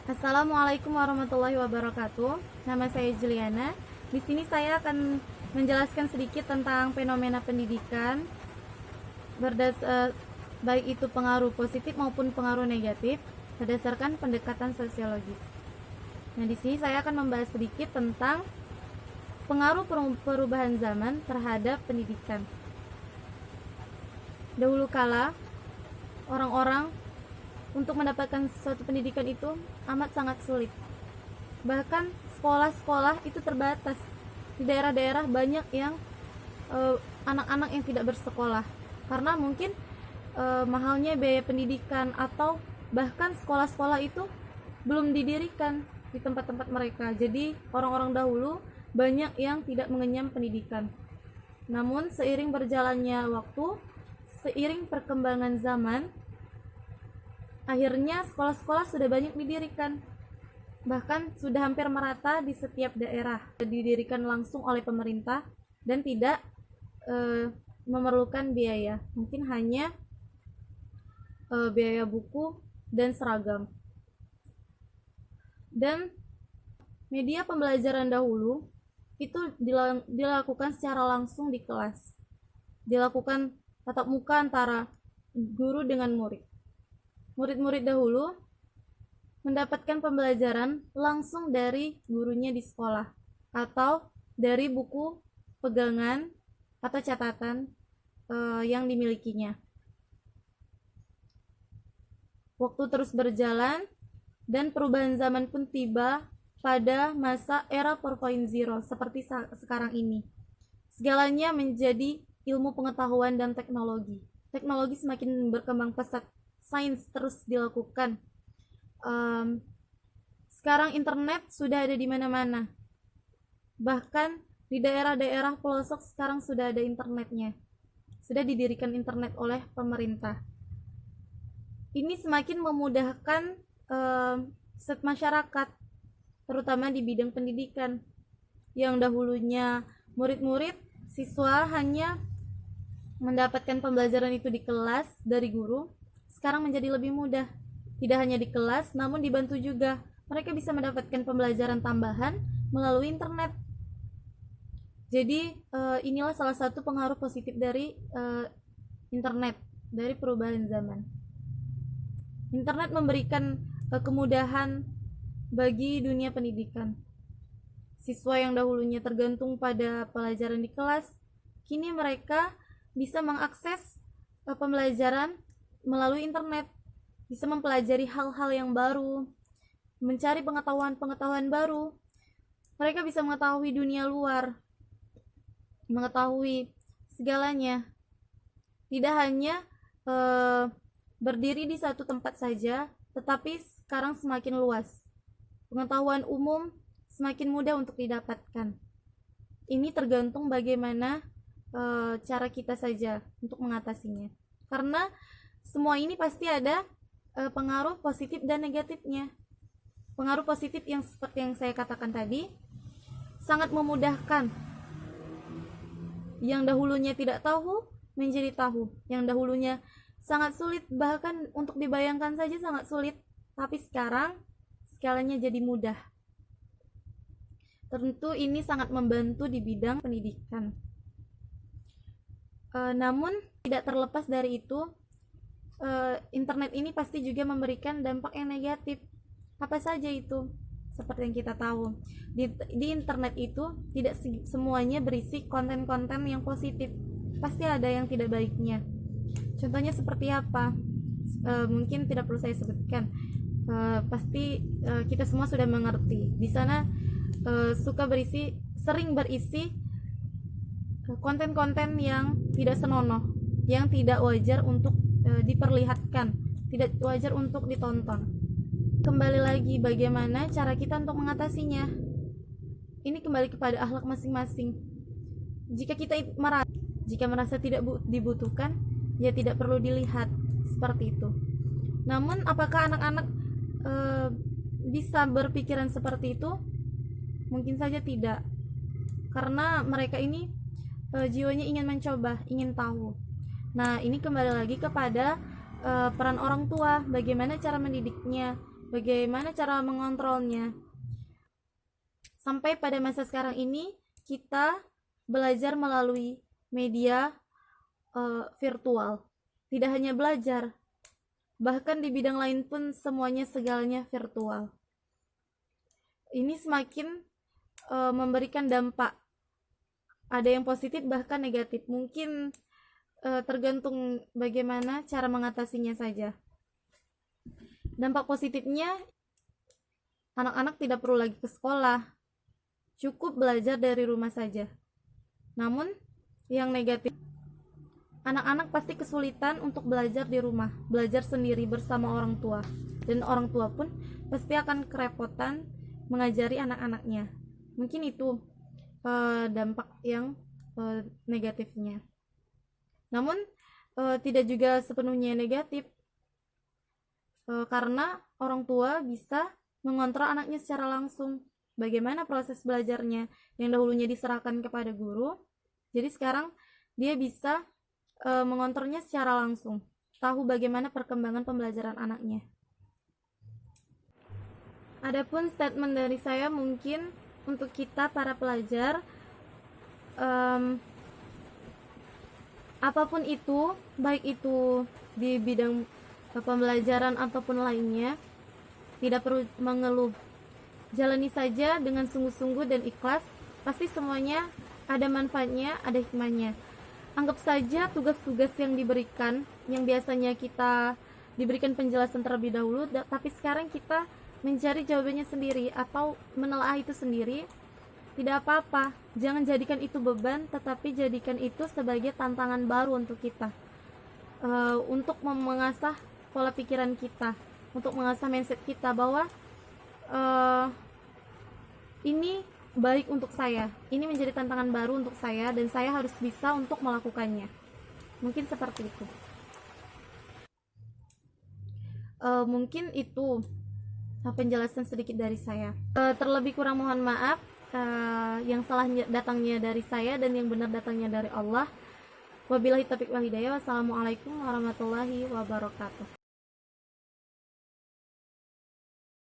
Assalamualaikum warahmatullahi wabarakatuh. Nama saya Juliana. Di sini saya akan menjelaskan sedikit tentang fenomena pendidikan baik itu pengaruh positif maupun pengaruh negatif berdasarkan pendekatan sosiologis. Nah, di sini saya akan membahas sedikit tentang pengaruh perubahan zaman terhadap pendidikan. Dahulu kala, orang-orang untuk mendapatkan suatu pendidikan itu amat sangat sulit. Bahkan sekolah-sekolah itu terbatas. Di daerah-daerah banyak yang anak-anak yang tidak bersekolah karena mungkin mahalnya biaya pendidikan, atau bahkan sekolah-sekolah itu belum didirikan di tempat-tempat mereka. Jadi orang-orang dahulu banyak yang tidak mengenyam pendidikan. Namun seiring berjalannya waktu, seiring perkembangan zaman, akhirnya sekolah-sekolah sudah banyak didirikan. Bahkan sudah hampir merata di setiap daerah, didirikan langsung oleh pemerintah dan tidak memerlukan biaya. Mungkin hanya biaya buku dan seragam. Dan media pembelajaran dahulu itu dilakukan secara langsung di kelas. Dilakukan tatap muka antara guru dengan murid. Murid-murid dahulu mendapatkan pembelajaran langsung dari gurunya di sekolah atau dari buku pegangan atau catatan yang dimilikinya. Waktu terus berjalan dan perubahan zaman pun tiba pada masa era 4.0 seperti sekarang ini. Segalanya menjadi ilmu pengetahuan dan teknologi. Teknologi semakin berkembang pesat, sains terus dilakukan. Sekarang internet sudah ada di mana-mana. Bahkan di daerah-daerah pelosok sekarang sudah ada internetnya. Sudah didirikan internet oleh pemerintah. Ini semakin memudahkan masyarakat, terutama di bidang pendidikan. Yang dahulunya murid-murid, siswa hanya mendapatkan pembelajaran itu di kelas dari guru, sekarang menjadi lebih mudah. Tidak hanya di kelas, namun dibantu juga. Mereka bisa mendapatkan pembelajaran tambahan melalui internet. Jadi inilah salah satu pengaruh positif dari internet, dari perubahan zaman. Internet memberikan kemudahan bagi dunia pendidikan. Siswa yang dahulunya tergantung pada pelajaran di kelas, kini mereka bisa mengakses pembelajaran melalui internet, bisa mempelajari hal-hal yang baru, mencari pengetahuan-pengetahuan baru. Mereka bisa mengetahui dunia luar, mengetahui segalanya. Tidak hanya berdiri di satu tempat saja, tetapi sekarang semakin luas. Pengetahuan umum semakin mudah untuk didapatkan. Ini tergantung bagaimana cara kita saja untuk mengatasinya. Karena semua ini pasti ada pengaruh positif dan negatifnya. Pengaruh positif yang seperti yang saya katakan tadi, sangat memudahkan. Yang dahulunya tidak tahu menjadi tahu. Yang dahulunya sangat sulit, bahkan untuk dibayangkan saja sangat sulit, tapi sekarang skalanya jadi mudah. Tentu ini sangat membantu di bidang pendidikan. Namun tidak terlepas dari itu, internet ini pasti juga memberikan dampak yang negatif. Apa saja itu? Seperti yang kita tahu, di internet itu tidak semuanya berisi konten-konten yang positif. Pasti ada yang tidak baiknya. Contohnya seperti apa? Mungkin tidak perlu saya sebutkan. Pasti kita semua sudah mengerti. Di sana sering berisi konten-konten yang tidak senonoh, yang tidak wajar untuk diperlihatkan, tidak wajar untuk ditonton. Kembali lagi, bagaimana cara kita untuk mengatasinya? Ini kembali kepada akhlak masing-masing. Jika merasa tidak dibutuhkan, ya tidak perlu dilihat, seperti itu. Namun apakah anak-anak bisa berpikiran seperti itu? Mungkin saja tidak, karena mereka ini jiwanya ingin mencoba, ingin tahu. Nah, ini kembali lagi kepada peran orang tua, bagaimana cara mendidiknya, bagaimana cara mengontrolnya. Sampai pada masa sekarang ini kita belajar melalui media virtual. Tidak hanya belajar, bahkan di bidang lain pun semuanya segalanya virtual. Ini semakin memberikan dampak. Ada yang positif bahkan negatif. Mungkin tergantung bagaimana cara mengatasinya saja. Dampak positifnya, anak-anak tidak perlu lagi ke sekolah, cukup belajar dari rumah saja. Namun yang negatif, anak-anak pasti kesulitan untuk belajar di rumah, belajar sendiri bersama orang tua, dan orang tua pun pasti akan kerepotan mengajari anak-anaknya. Mungkin itu dampak yang negatifnya. Namun tidak juga sepenuhnya negatif, karena orang tua bisa mengontrol anaknya secara langsung. Bagaimana proses belajarnya yang dahulunya diserahkan kepada guru, jadi sekarang dia bisa mengontrolnya secara langsung, tahu bagaimana perkembangan pembelajaran anaknya. Adapun statement dari saya mungkin untuk kita para pelajar, apapun itu, baik itu di bidang pembelajaran ataupun lainnya, tidak perlu mengeluh. Jalani saja dengan sungguh-sungguh dan ikhlas, pasti semuanya ada manfaatnya, ada hikmahnya. Anggap saja tugas-tugas yang diberikan, yang biasanya kita diberikan penjelasan terlebih dahulu, tapi sekarang kita mencari jawabannya sendiri atau menelaah itu sendiri. Tidak apa-apa, jangan jadikan itu beban, tetapi jadikan itu sebagai tantangan baru untuk kita, untuk mengasah pola pikiran kita, untuk mengasah mindset kita bahwa ini baik untuk saya, ini menjadi tantangan baru untuk saya, dan saya harus bisa untuk melakukannya. Mungkin seperti itu. Mungkin itu penjelasan sedikit dari saya. Terlebih kurang mohon maaf, yang salah datangnya dari saya dan yang benar datangnya dari Allah. Wabillahi taufiq wal hidayah. Wassalamualaikum warahmatullahi wabarakatuh.